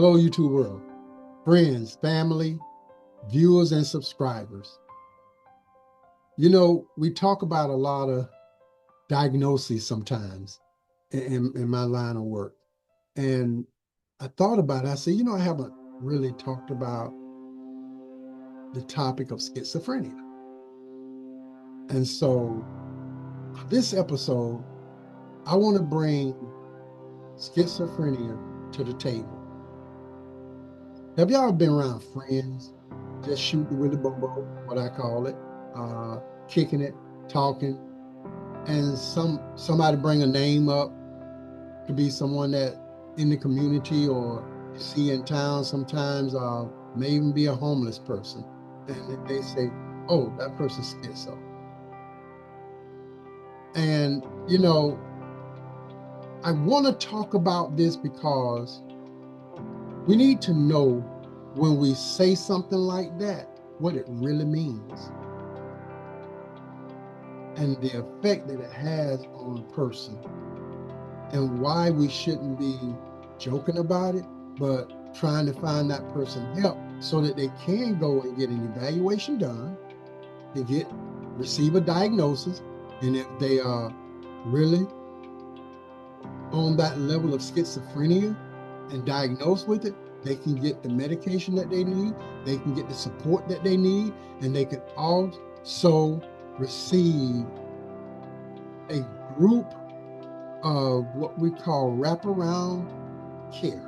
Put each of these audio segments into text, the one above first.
Hello, YouTube world, friends, family, viewers, and subscribers. You know, we talk about a lot of diagnoses sometimes in my line of work. And I thought about it. I said, I haven't really talked about the topic of schizophrenia. And so this episode, I want to bring schizophrenia to the table. Have y'all been around friends, just shooting with the bobo, what I call it, kicking it, talking, and somebody bring a name up to be someone that in the community or you see in town sometimes, may even be a homeless person, and they say, "Oh, that person's schizo." And I want to talk about this because we need to know when we say something like that, what it really means and the effect that it has on a person, and why we shouldn't be joking about it, but trying to find that person help so that they can go and get an evaluation done, to receive a diagnosis, and if they are really on that level of schizophrenia and diagnosed with it, they can get the medication that they need, they can get the support that they need, and they can also receive a group of what we call wraparound care,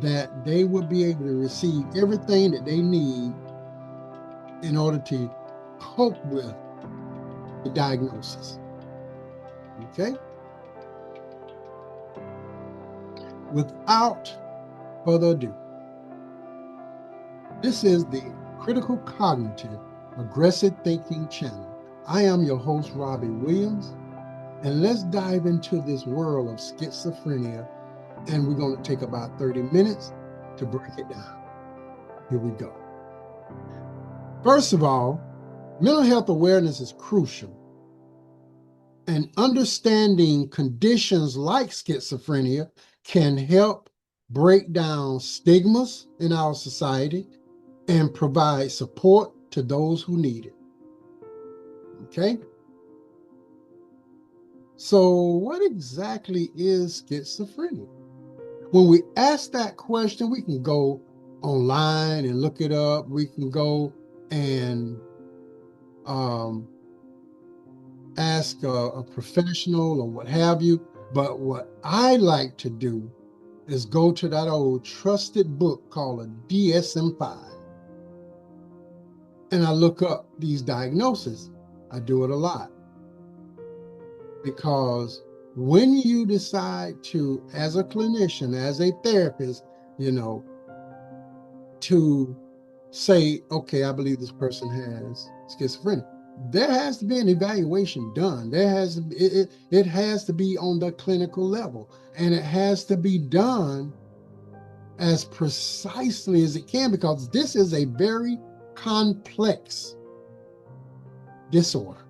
that they will be able to receive everything that they need in order to cope with the diagnosis. Okay? Without further ado, this is the Critical Cognitive Aggressive Thinking channel. I am your host, Robby Williams, and let's dive into this world of schizophrenia, and we're going to take about 30 minutes to break it down. Here we go. First of all, mental health awareness is crucial, and understanding conditions like schizophrenia can help break down stigmas in our society and provide support to those who need it. Okay? So what exactly is schizophrenia? When we ask that question, we can go online and look it up. We can go and ask a professional or what have you. But what I like to do is go to that old trusted book called a DSM-5. And I look up these diagnoses. I do it a lot. Because when you decide to, as a clinician, as a therapist, to say, okay, I believe this person has schizophrenia, there has to be an evaluation done. It has to be on the clinical level, and it has to be done as precisely as it can, because this is a very complex disorder,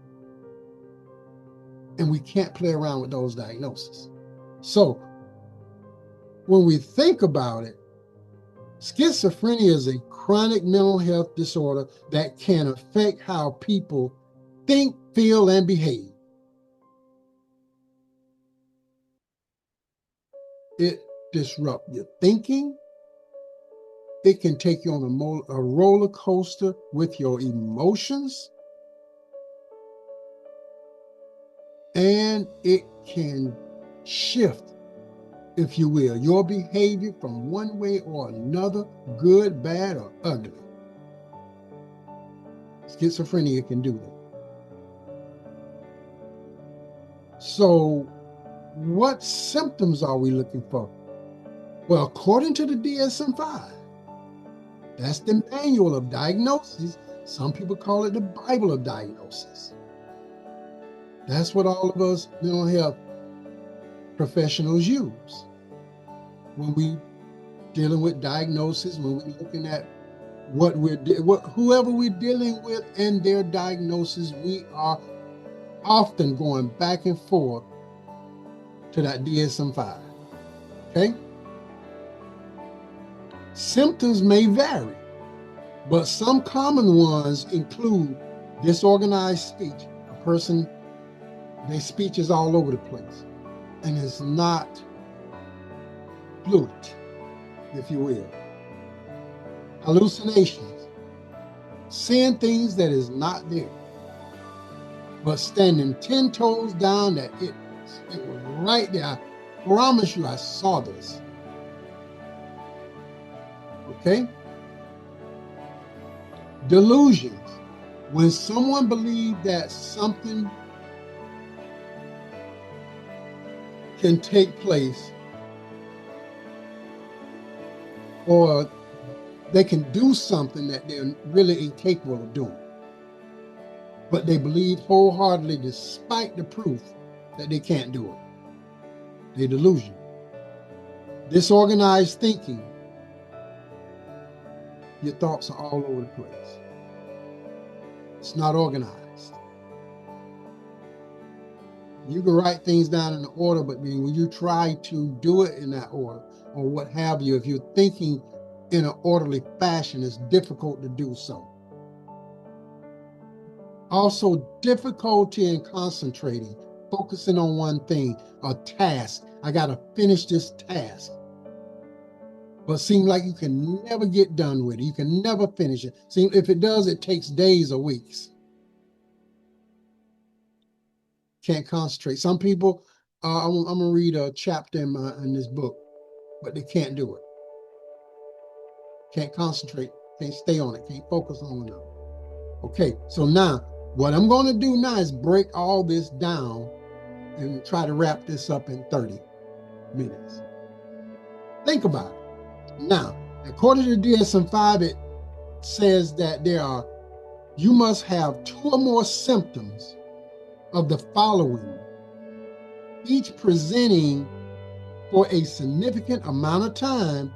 and we can't play around with those diagnoses. So when we think about it, schizophrenia is a chronic mental health disorder that can affect how people think, feel, and behave. It disrupts your thinking. It can take you on a roller coaster with your emotions. And it can shift, if you will, your behavior from one way or another, good, bad, or ugly. Schizophrenia can do that. So what symptoms are we looking for? Well, according to the DSM-5, that's the manual of diagnosis. Some people call it the Bible of diagnosis. That's what all of us mental health professionals use when we dealing with diagnosis, when we're looking at whoever we're dealing with and their diagnosis. We are often going back and forth to that DSM-5. Okay? Symptoms may vary, but some common ones include disorganized speech. A person, their speech is all over the place and is not fluent, if you will. Hallucinations, seeing things that is not there, but standing 10 toes down that it was right there. I promise you I saw this. Okay? Delusions, when someone believes that something can take place or they can do something that they're really incapable of doing, but they believe wholeheartedly despite the proof that they can't do it. They're delusional. Disorganized thinking, your thoughts are all over the place. It's not organized. You can write things down in order, but when you try to do it in that order or what have you, if you're thinking in an orderly fashion, it's difficult to do so. Also, difficulty in concentrating, focusing on one thing, a task. I got to finish this task. But seem like you can never get done with it. You can never finish it. See, if it does, it takes days or weeks. Can't concentrate. Some people, I'm going to read a chapter in this book, but they can't do it. Can't concentrate, can't stay on it, can't focus on it. Okay, so now, what I'm going to do now is break all this down and try to wrap this up in 30 minutes. Think about it. Now, according to DSM-5, it says that you must have 2 or more symptoms of the following, each presenting for a significant amount of time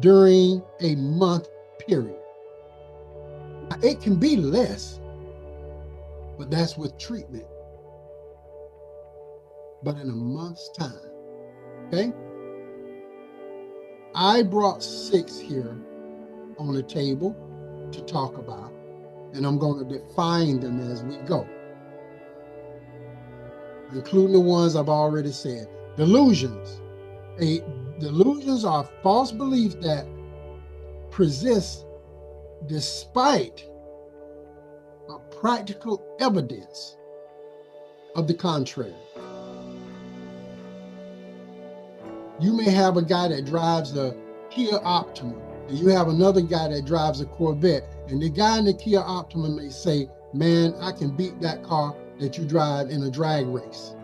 during a month period. Now, it can be less, but that's with treatment. But in a month's time, okay? I brought 6 here on the table to talk about, and I'm going to define them as we go, including the ones I've already said. Delusions. Delusions are false beliefs that persist despite practical evidence of the contrary. You may have a guy that drives a Kia Optima, and you have another guy that drives a Corvette, and the guy in the Kia Optima may say, man, I can beat that car that you drive in a drag race.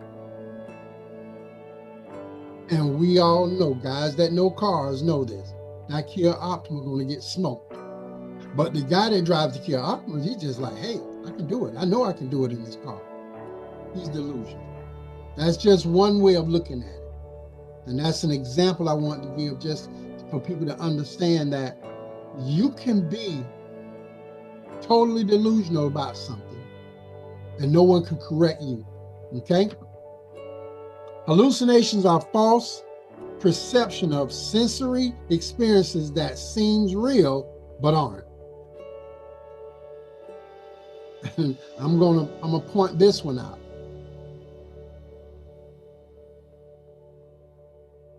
And we all know, guys that know cars know this, that Kia Optima is going to get smoked. But the guy that drives the Kia Optima, he's just like, hey, I can do it. I know I can do it in this car. He's delusional. That's just one way of looking at it. And that's an example I want to give just for people to understand that you can be totally delusional about something and no one can correct you, okay? Hallucinations are false perception of sensory experiences that seems real but aren't. I'm gonna point this one out.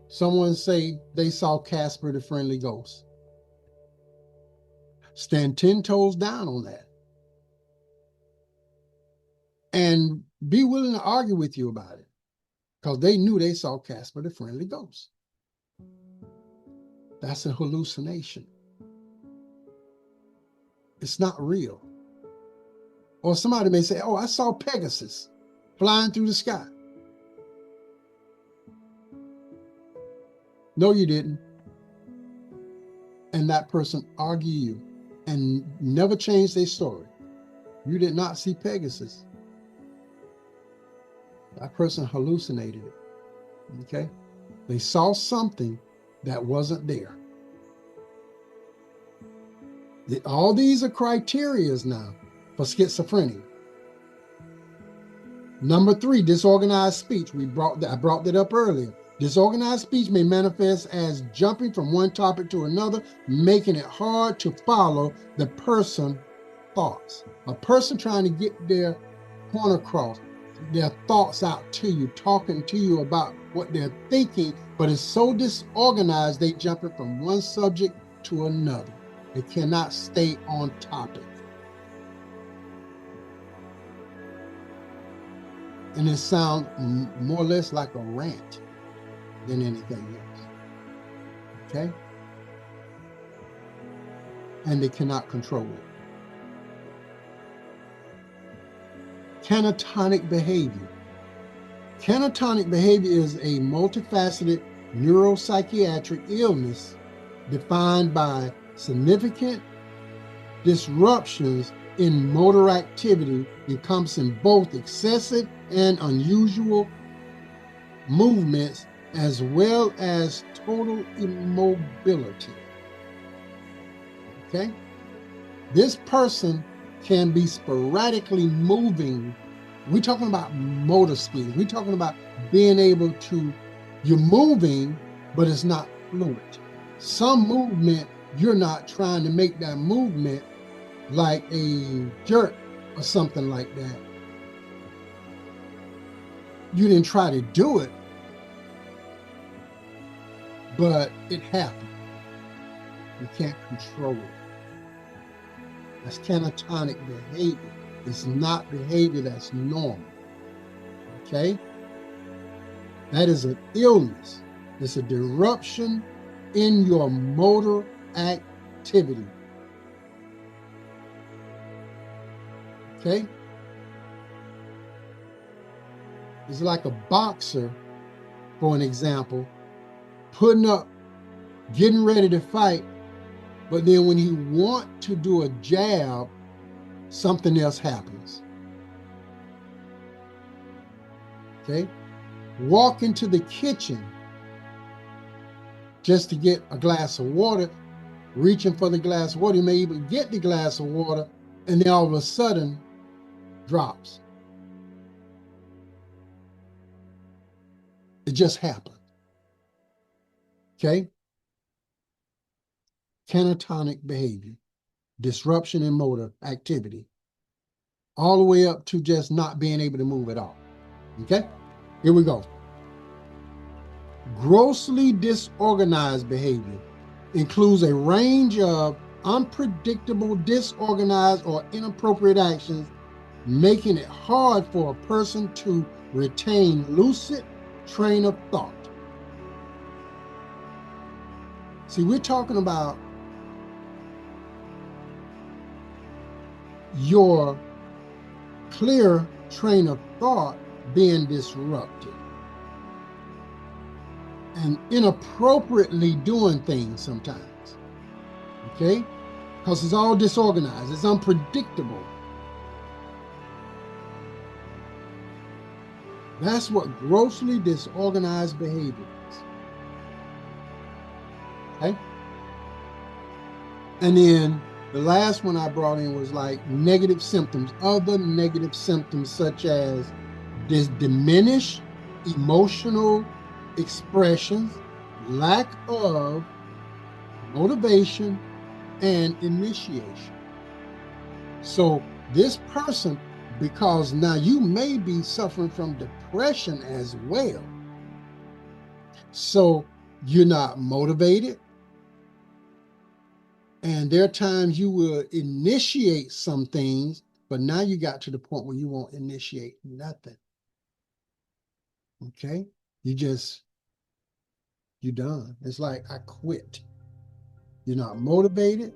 Someone say they saw Casper the Friendly Ghost. Stand 10 toes down on that. And be willing to argue with you about it, because they knew they saw Casper the Friendly Ghost. That's a hallucination. It's not real. Or somebody may say, oh, I saw Pegasus flying through the sky. No, you didn't. And that person argue you and never change their story. You did not see Pegasus. That person hallucinated it, okay? They saw something that wasn't there. All these are criterias now for schizophrenia. Number 3, disorganized speech. I brought that up earlier. Disorganized speech may manifest as jumping from one topic to another, making it hard to follow the person's thoughts. A person trying to get their point across, their thoughts out to you, talking to you about what they're thinking, but it's so disorganized, they jumping from one subject to another. They cannot stay on topic. And it sounds more or less like a rant than anything else. Okay? And they cannot control it. Catatonic behavior. Catatonic behavior is a multifaceted neuropsychiatric illness defined by significant disruptions in motor activity encompassing both excessive and unusual movements as well as total immobility. Okay? This person can be sporadically moving. We're talking about motor skills. We're talking about being able to, you're moving, but it's not fluid. Some movement, you're not trying to make that movement like a jerk or something like that. You didn't try to do it, but it happened. You can't control it. That's catatonic behavior. It's not behavior that's normal. Okay? That is an illness. It's a disruption in your motor activity. Okay? It's like a boxer, for an example, putting up, getting ready to fight, but then when he wants to do a jab, something else happens. Okay? Walk into the kitchen just to get a glass of water, reaching for the glass of water. You may even get the glass of water, and then all of a sudden, drops. It just happened. Okay? Catatonic behavior, disruption in motor activity, all the way up to just not being able to move at all. Okay? Here we go. Grossly disorganized behavior includes a range of unpredictable, disorganized, or inappropriate actions, making it hard for a person to retain lucid train of thought. See, we're talking about your clear train of thought being disrupted and inappropriately doing things sometimes, okay? Because it's all disorganized, it's unpredictable. That's what grossly disorganized behavior is, okay? And then the last one I brought in was like negative symptoms, other negative symptoms such as diminished emotional expressions, lack of motivation, and initiation. So this person, because now you may be suffering from depression as well. So you're not motivated. And there are times you will initiate some things, but now you got to the point where you won't initiate nothing. Okay? You're done. It's like, I quit. You're not motivated.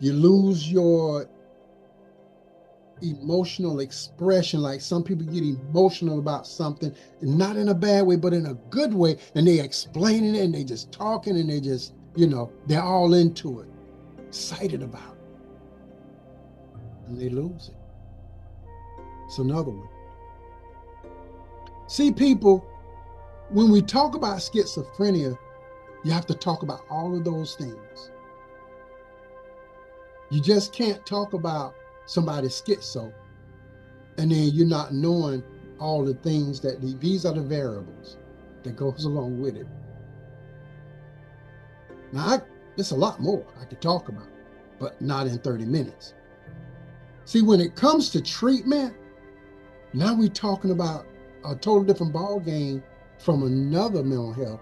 You lose your emotional expression. Like some people get emotional about something, and not in a bad way, but in a good way. And they explaining it and they just talking and they just, they're all into it, excited about it. And they lose it. It's another one. See, people, when we talk about schizophrenia, you have to talk about all of those things. You just can't talk about somebody schizo and then you're not knowing all the things that these are the variables. that goes along with it. Now, there's a lot more I could talk about, but not in 30 minutes. See, when it comes to treatment, now we're talking about a total different ball game from another mental health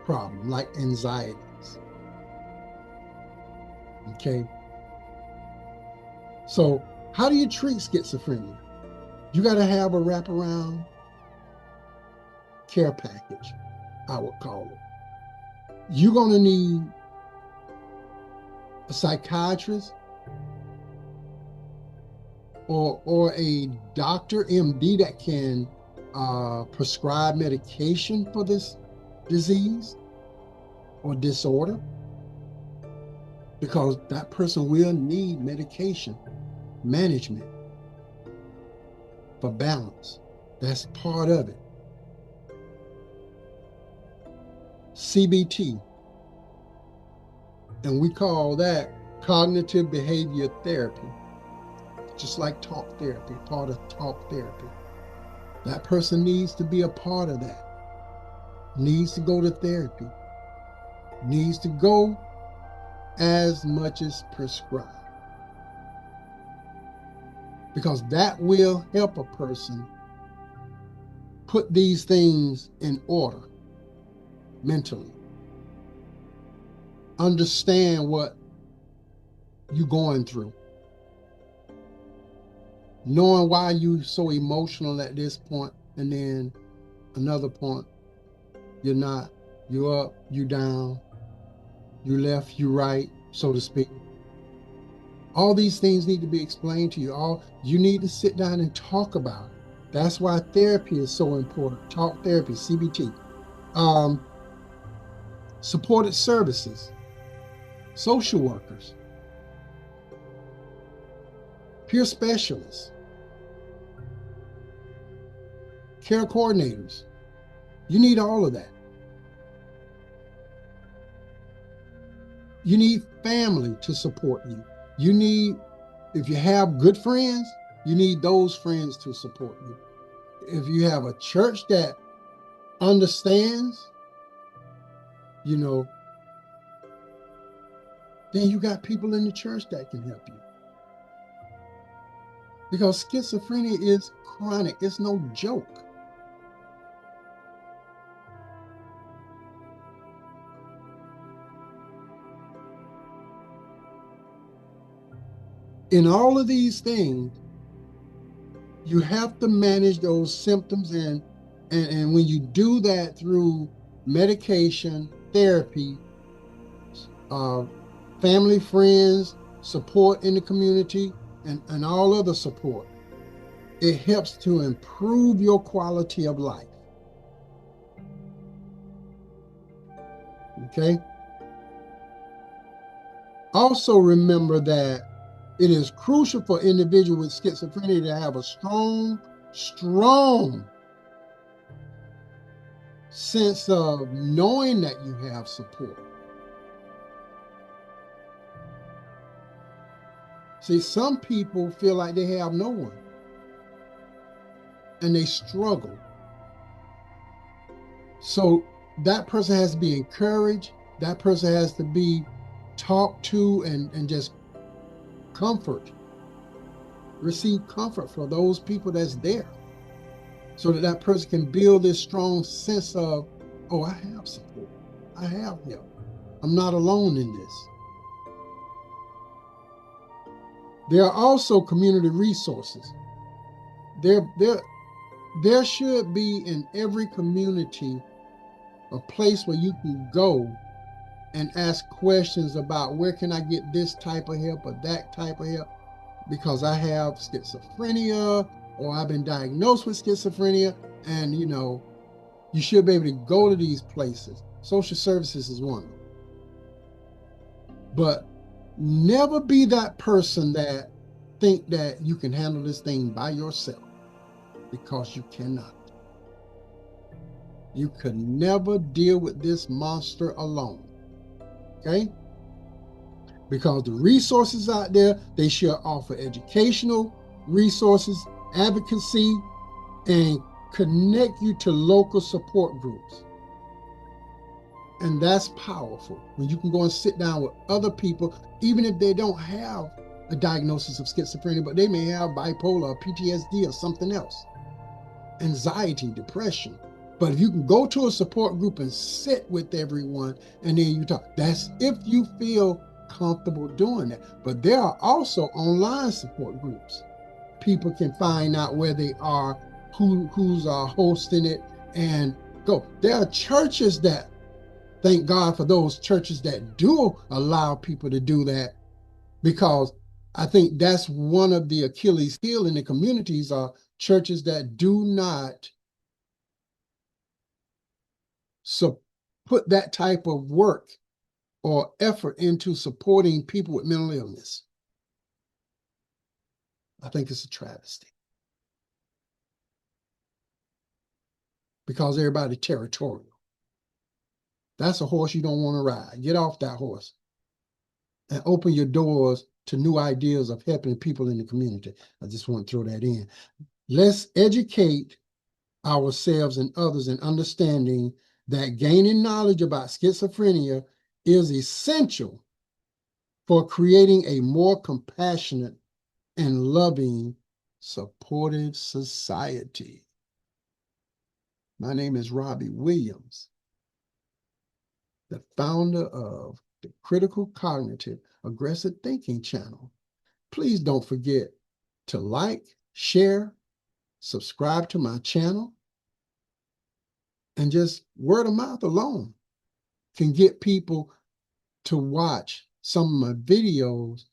problem, like anxieties. Okay? So, how do you treat schizophrenia? You got to have a wraparound care package, I would call it. You're going to need a psychiatrist or a doctor, MD, that can prescribe medication for this disease or disorder, because that person will need medication management for balance. That's part of it. CBT, and we call that cognitive behavior therapy, just like talk therapy, part of talk therapy. That person needs to be a part of that, needs to go to therapy, needs to go as much as prescribed, because that will help a person put these things in order mentally, understand what you're going through, knowing why you're so emotional at this point, and then another point, you're not, you're up, you down, you left, you right, so to speak. All these things need to be explained to you. You need to sit down and talk about it. That's why therapy is so important. Talk therapy, CBT. Supported services, social workers, peer specialists, care coordinators. You need all of that. You need family to support you. You need, if you have good friends, you need those friends to support you. If you have a church that understands, then you got people in the church that can help you. Because schizophrenia is chronic. It's no joke. In all of these things, you have to manage those symptoms, and when you do that through medication, therapy, family, friends, support in the community, and all other support, it helps to improve your quality of life. Okay? Also remember that it is crucial for individuals with schizophrenia to have a strong sense of knowing that you have support. See, some people feel like they have no one, and they struggle. So that person has to be encouraged. That person has to be talked to and just receive comfort for those people that's there, so that person can build this strong sense of, oh, I have support, I have help, I'm not alone in this. There are also community resources. There should be in every community a place where you can go and ask questions about, where can I get this type of help or that type of help, because I have schizophrenia, or I've been diagnosed with schizophrenia. And you should be able to go to these places. Social services is one of them. But never be that person that think that you can handle this thing by yourself, because you cannot. You could never deal with this monster alone. Okay? Because the resources out there, they should offer educational resources, advocacy, and connect you to local support groups. And that's powerful when you can go and sit down with other people, even if they don't have a diagnosis of schizophrenia, but they may have bipolar or PTSD or something else, anxiety, depression. But if you can go to a support group and sit with everyone and then you talk, that's if you feel comfortable doing that. But there are also online support groups. People can find out where they are, who's hosting it, and go. There are churches that, thank God for those churches that do allow people to do that, because I think that's one of the Achilles heel in the communities are churches that do not put that type of work or effort into supporting people with mental illness. I think it's a travesty because everybody's territorial. That's a horse you don't want to ride. Get off that horse and open your doors to new ideas of helping people in the community. I just want to throw that in. Let's educate ourselves and others in understanding that gaining knowledge about schizophrenia is essential for creating a more compassionate and loving, supportive society. My name is Robby Williams, the founder of the Critical Cognitive Aggressive Thinking channel. Please don't forget to like, share, subscribe to my channel, and just word of mouth alone can get people to watch some of my videos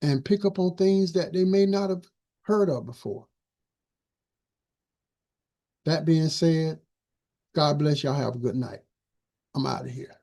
and pick up on things that they may not have heard of before. That being said, God bless y'all. Have a good night. I'm out of here.